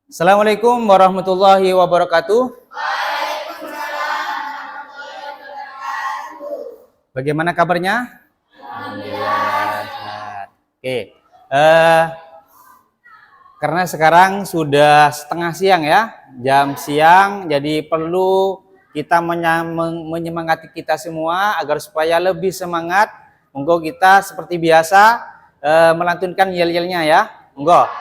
Assalamualaikum warahmatullahi wabarakatuh. Bagaimana kabarnya? Alhamdulillah. Oke. Karena sekarang sudah setengah siang ya, jam siang, jadi perlu kita menyemangati kita semua agar supaya lebih semangat. Monggo kita seperti biasa melantunkan yel-yelnya ya. Monggo.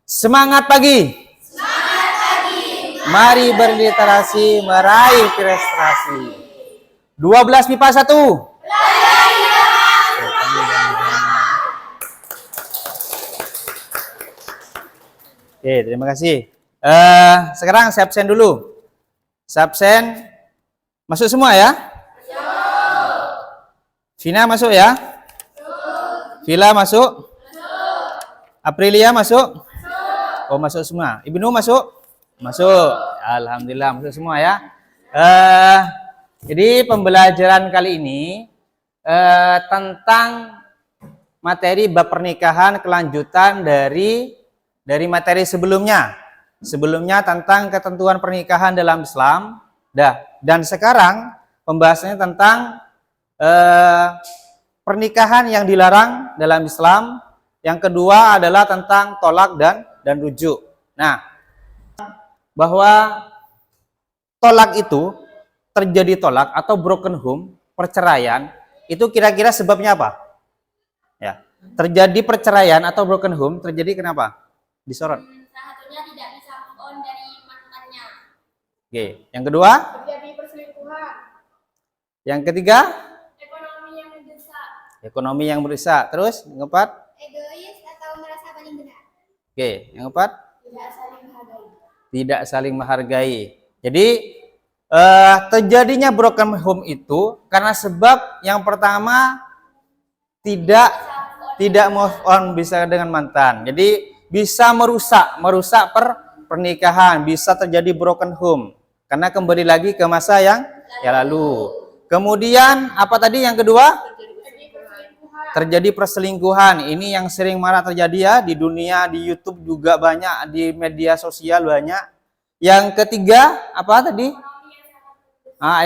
Semangat pagi. Semangat pagi. Mari berliterasi, meraih prestasi. 12 MIPA 1. Oke, terima kasih. Sekarang saya absen dulu. Saya absen. Masuk semua ya? Masuk. Vina masuk ya? Masuk. Vila masuk? Masuk. Aprilia masuk? Masuk. Oh, masuk semua. Ibnu masuk? Masuk. Alhamdulillah masuk semua ya. Jadi pembelajaran kali ini tentang materi bab pernikahan, kelanjutan dari materi sebelumnya. Sebelumnya tentang ketentuan pernikahan dalam Islam. Dan sekarang pembahasannya tentang pernikahan yang dilarang dalam Islam. Yang kedua adalah tentang tolak dan rujuk. Nah, bahwa tolak itu, terjadi tolak atau broken home, perceraian, itu kira-kira sebabnya apa? Ya, terjadi perceraian atau broken home terjadi kenapa? Disorot. Salah satunya tidak bisa move on dari mantannya. Oke, yang kedua? Terjadi perselingkuhan. Yang ketiga? Ekonomi yang mendesak. Ekonomi yang mendesak. Terus, yang keempat? Egois atau merasa paling benar. Oke, yang keempat? Tidak saling menghargai. Tidak saling menghargai. Jadi terjadinya broken home itu karena sebab yang pertama tidak move on bisa dengan mantan. Jadi bisa merusak pernikahan, bisa terjadi broken home karena kembali lagi ke masa yang lalu. Kemudian apa tadi yang kedua? Terjadi perselingkuhan. Ini yang sering marak terjadi ya di dunia, di YouTube juga banyak, di media sosial banyak. Yang ketiga apa tadi?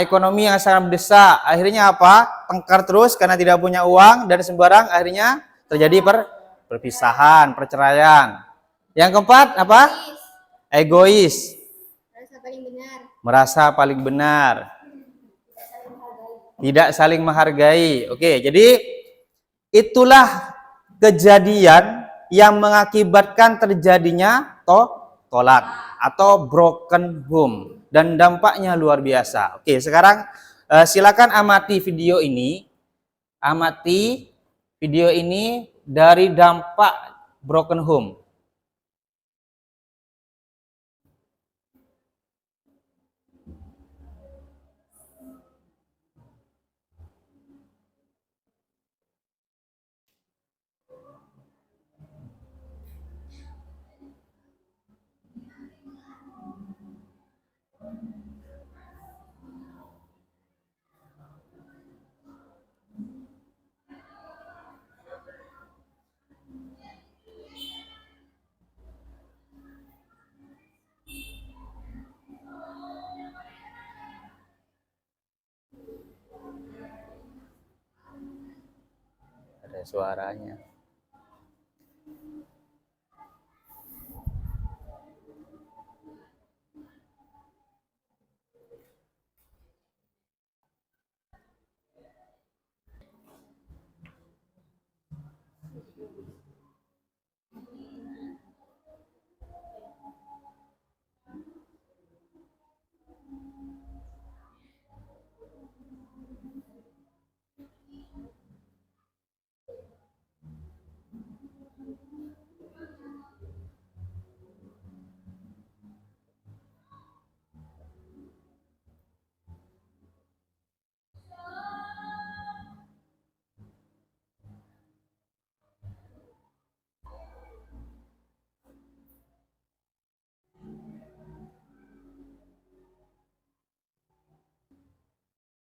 Ekonomi yang sangat mendesak. Akhirnya apa? Tengkar terus karena tidak punya uang dan sembarang, akhirnya terjadi perpisahan, perceraian. Yang keempat apa? Egois. Merasa paling benar. Merasa paling benar. Tidak saling menghargai. Oke, jadi itulah kejadian yang mengakibatkan terjadinya tolak atau broken home dan dampaknya luar biasa. Oke, sekarang silakan amati video ini. Amati video ini dari dampak broken home. Ada suaranya.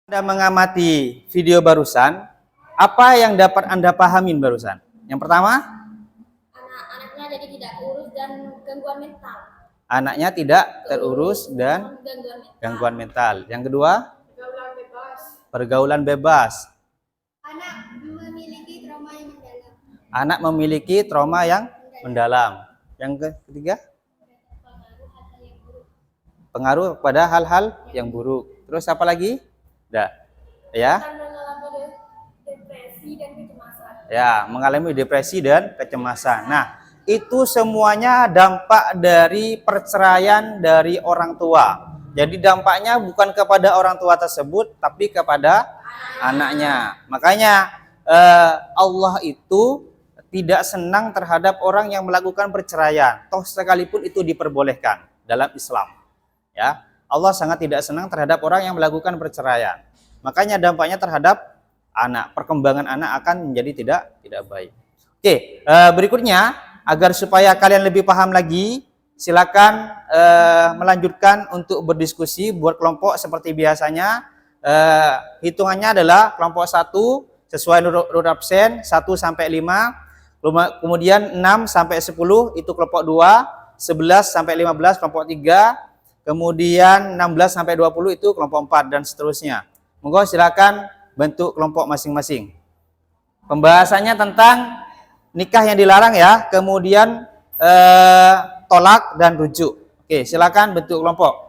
Anda mengamati video barusan, apa yang dapat Anda pahamin barusan? Yang pertama, Anak-anaknya jadi tidak urus dan gangguan mental. anaknya tidak terurus dan gangguan mental. Yang kedua, pergaulan bebas. Anak memiliki trauma yang mendalam. Anak memiliki trauma yang mendalam. Yang ketiga, pengaruh pada hal-hal yang buruk. Terus apa lagi? Dah. Ya. Depresi dan kecemasan. Ya, mengalami depresi dan kecemasan. Nah, itu semuanya dampak dari perceraian dari orang tua. Jadi dampaknya bukan kepada orang tua tersebut, tapi kepada anaknya. Makanya Allah itu tidak senang terhadap orang yang melakukan perceraian. Toh sekalipun itu diperbolehkan dalam Islam. Ya, Allah sangat tidak senang terhadap orang yang melakukan perceraian. Makanya dampaknya terhadap anak, perkembangan anak akan menjadi tidak baik. Oke, berikutnya agar supaya kalian lebih paham lagi, silakan melanjutkan untuk berdiskusi buat kelompok seperti biasanya. Hitungannya adalah kelompok 1 sesuai urut absen 1 sampai 5, kemudian 6 sampai 10 itu kelompok 2, 11 sampai 15 kelompok 3, kemudian 16 sampai 20 itu kelompok 4 dan seterusnya. Monggo silakan bentuk kelompok masing-masing. Pembahasannya tentang nikah yang dilarang ya, kemudian tolak dan rujuk. Oke, silakan bentuk kelompok.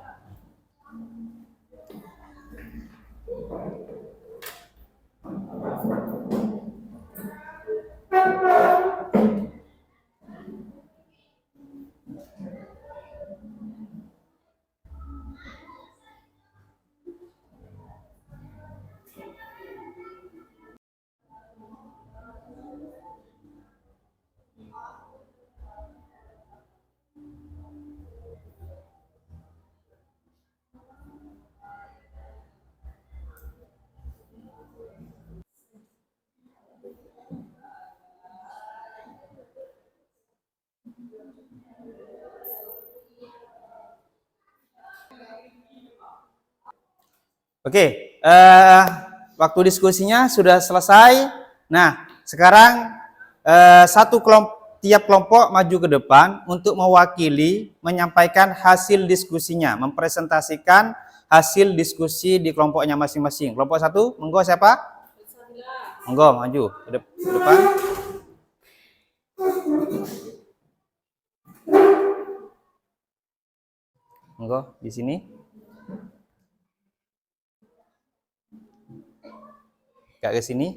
Oke, waktu diskusinya sudah selesai. Nah, sekarang tiap kelompok maju ke depan untuk mewakili, menyampaikan hasil diskusinya, mempresentasikan hasil diskusi di kelompoknya masing-masing. Kelompok 1, monggo siapa? Monggo maju ke depan. Monggo di sini. Ke sini.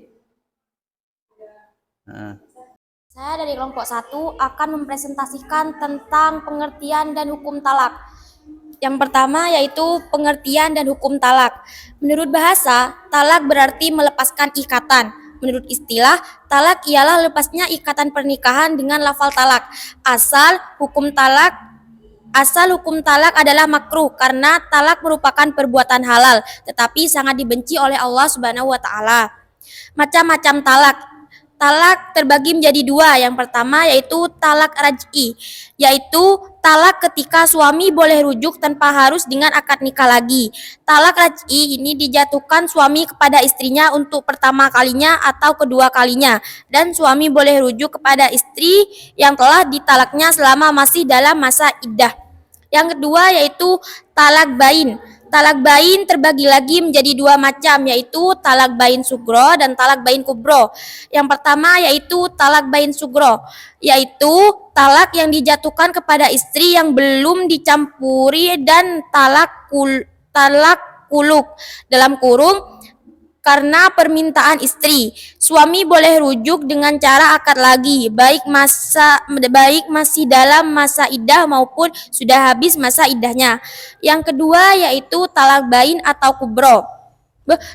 Saya dari kelompok 1 akan mempresentasikan tentang pengertian dan hukum talak. Yang pertama yaitu pengertian dan hukum talak. Menurut bahasa, talak berarti melepaskan ikatan. Menurut istilah, talak ialah lepasnya ikatan pernikahan dengan lafal talak. Asal hukum talak adalah makruh karena talak merupakan perbuatan halal, tetapi sangat dibenci oleh Allah Subhanahu wa taala. Macam-macam talak. Talak terbagi menjadi 2. Yang pertama yaitu talak raj'i, yaitu talak ketika suami boleh rujuk tanpa harus dengan akad nikah lagi. Talak raj'i ini dijatuhkan suami kepada istrinya untuk pertama kalinya atau kedua kalinya, dan suami boleh rujuk kepada istri yang telah ditalaknya selama masih dalam masa iddah. Yang kedua yaitu talak bain. Talak bain terbagi lagi menjadi 2 macam, yaitu talak bain sugro dan talak bain kubro. Yang pertama yaitu talak bain sugro, yaitu talak yang dijatuhkan kepada istri yang belum dicampuri, dan talak kuluk dalam kurung karena permintaan istri. Suami boleh rujuk dengan cara akad lagi, baik masih dalam masa iddah maupun sudah habis masa iddahnya. Yang kedua yaitu talak bain atau kubro.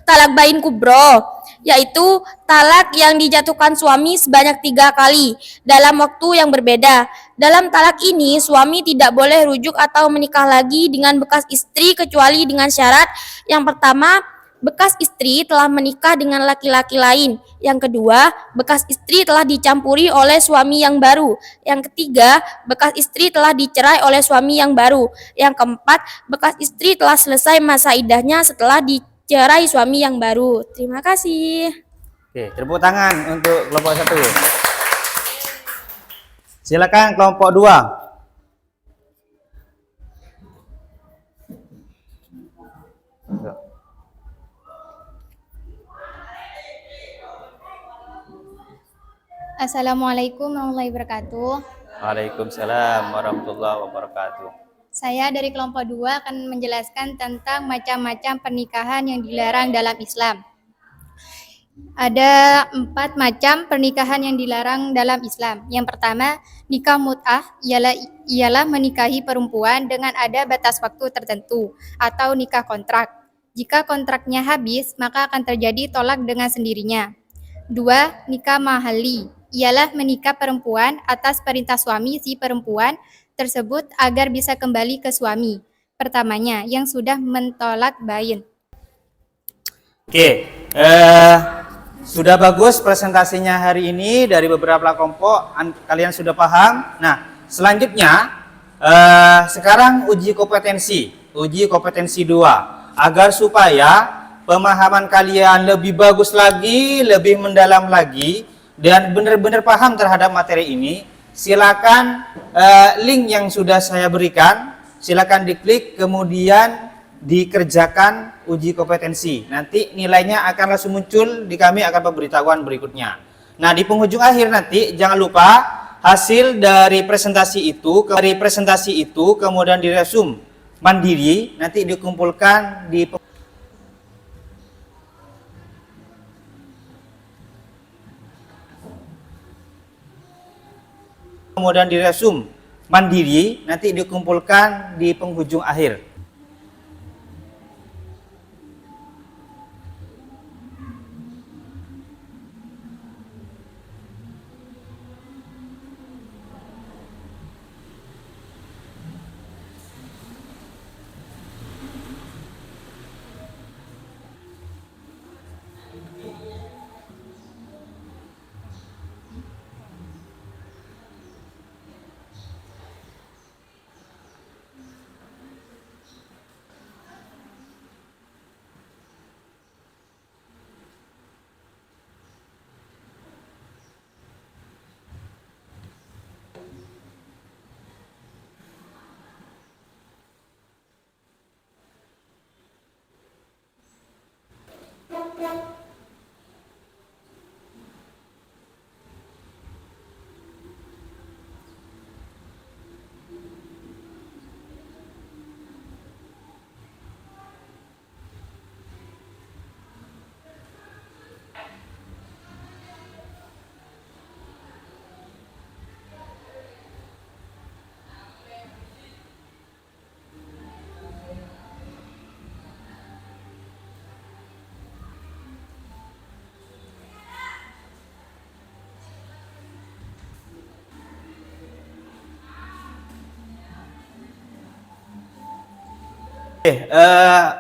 Talak bain kubro yaitu talak yang dijatuhkan suami sebanyak 3 kali dalam waktu yang berbeda. Dalam talak ini suami tidak boleh rujuk atau menikah lagi dengan bekas istri kecuali dengan syarat. Yang pertama, bekas istri telah menikah dengan laki-laki lain. Yang kedua, bekas istri telah dicampuri oleh suami yang baru. Yang ketiga, bekas istri telah dicerai oleh suami yang baru. Yang keempat, bekas istri telah selesai masa iddahnya setelah dicerai suami yang baru. Terima kasih. Oke, tepuk tangan untuk kelompok 1. Silakan kelompok 2. Assalamualaikum warahmatullahi wabarakatuh. Waalaikumsalam warahmatullahi wabarakatuh. Saya dari kelompok 2 akan menjelaskan tentang macam-macam pernikahan yang dilarang dalam Islam. Ada 4 macam pernikahan yang dilarang dalam Islam. Yang pertama, nikah mut'ah ialah menikahi perempuan dengan ada batas waktu tertentu atau nikah kontrak. Jika kontraknya habis, maka akan terjadi tolak dengan sendirinya. 2. Nikah mahali ialah menikah perempuan atas perintah suami si perempuan tersebut agar bisa kembali ke suami pertamanya yang sudah mentolak bain. Oke, sudah bagus presentasinya hari ini dari beberapa kelompok. Kalian sudah paham. Nah, selanjutnya sekarang uji kompetensi 2 agar supaya pemahaman kalian lebih bagus lagi, lebih mendalam lagi, dan benar-benar paham terhadap materi ini. Silakan link yang sudah saya berikan, silakan diklik, kemudian dikerjakan uji kompetensi. Nanti nilainya akan langsung muncul di kami akan pemberitahuan berikutnya. Nah, di penghujung akhir nanti jangan lupa hasil dari presentasi itu kemudian diresum mandiri, nanti dikumpulkan di penghujung akhir.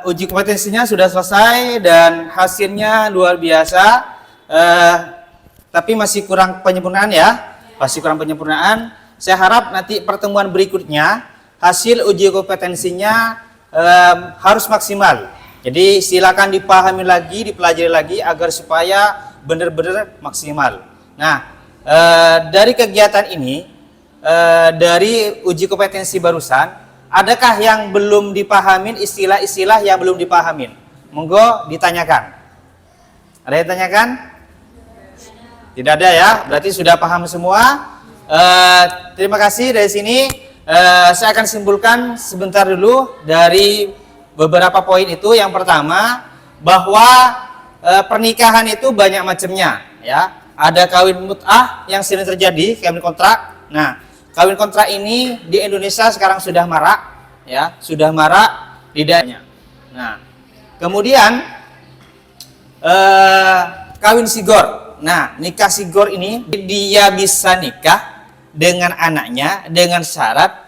Uji kompetensinya sudah selesai dan hasilnya luar biasa, tapi masih kurang penyempurnaan ya, Saya harap nanti pertemuan berikutnya hasil uji kompetensinya harus maksimal. Jadi silakan dipahami lagi, dipelajari lagi agar supaya benar-benar maksimal. Nah, dari kegiatan ini, dari uji kompetensi barusan, adakah yang belum dipahamin, istilah-istilah yang belum dipahamin? Monggo ditanyakan. Ada yang tanyakan? Tidak ada ya, berarti sudah paham semua. Terima kasih. Dari sini saya akan simpulkan sebentar dulu dari beberapa poin itu. Yang pertama, bahwa pernikahan itu banyak macamnya ya. Ada kawin mut'ah yang sering terjadi, kawin kontrak. Nah, kawin kontrak ini di Indonesia sekarang sudah marak ya, di daerahnya. Nah, kemudian kawin sigor. Nah, nikah sigor ini dia bisa nikah dengan anaknya dengan syarat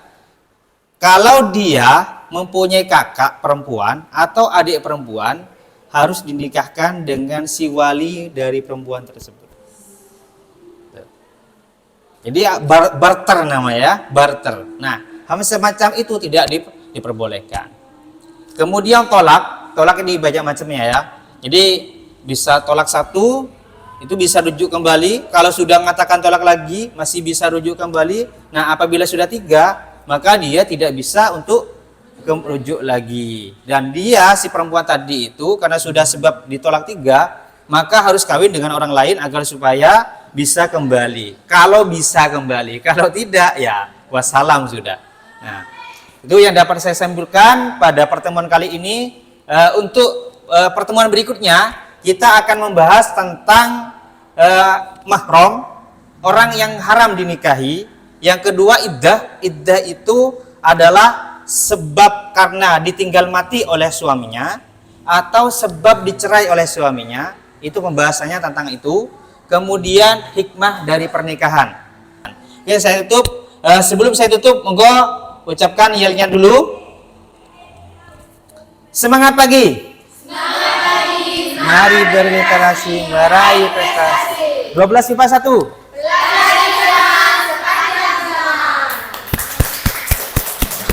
kalau dia mempunyai kakak perempuan atau adik perempuan harus dinikahkan dengan si wali dari perempuan tersebut. Jadi barter namanya, barter. Nah, hal semacam itu tidak diperbolehkan. Kemudian tolak ini banyak macamnya ya. Jadi bisa tolak satu, itu bisa rujuk kembali. Kalau sudah mengatakan tolak lagi, masih bisa rujuk kembali. Nah, apabila sudah 3, maka dia tidak bisa untuk rujuk lagi. Dan dia si perempuan tadi itu karena sudah sebab ditolak 3, maka harus kawin dengan orang lain agar supaya bisa kembali. Kalau bisa kembali, kalau tidak ya wassalam sudah. Nah, itu yang dapat saya sampaikan pada pertemuan kali ini. Untuk pertemuan berikutnya kita akan membahas tentang mahram, orang yang haram dinikahi. Yang kedua iddah. Iddah itu adalah sebab karena ditinggal mati oleh suaminya atau sebab dicerai oleh suaminya. Itu pembahasannya tentang itu. Kemudian hikmah dari pernikahan. Oke, saya tutup. Sebelum saya tutup, monggo ucapkan yelnya dulu. Semangat pagi. Semangat pagi. Mari berliterasi, meraih prestasi. 12 IPA 1.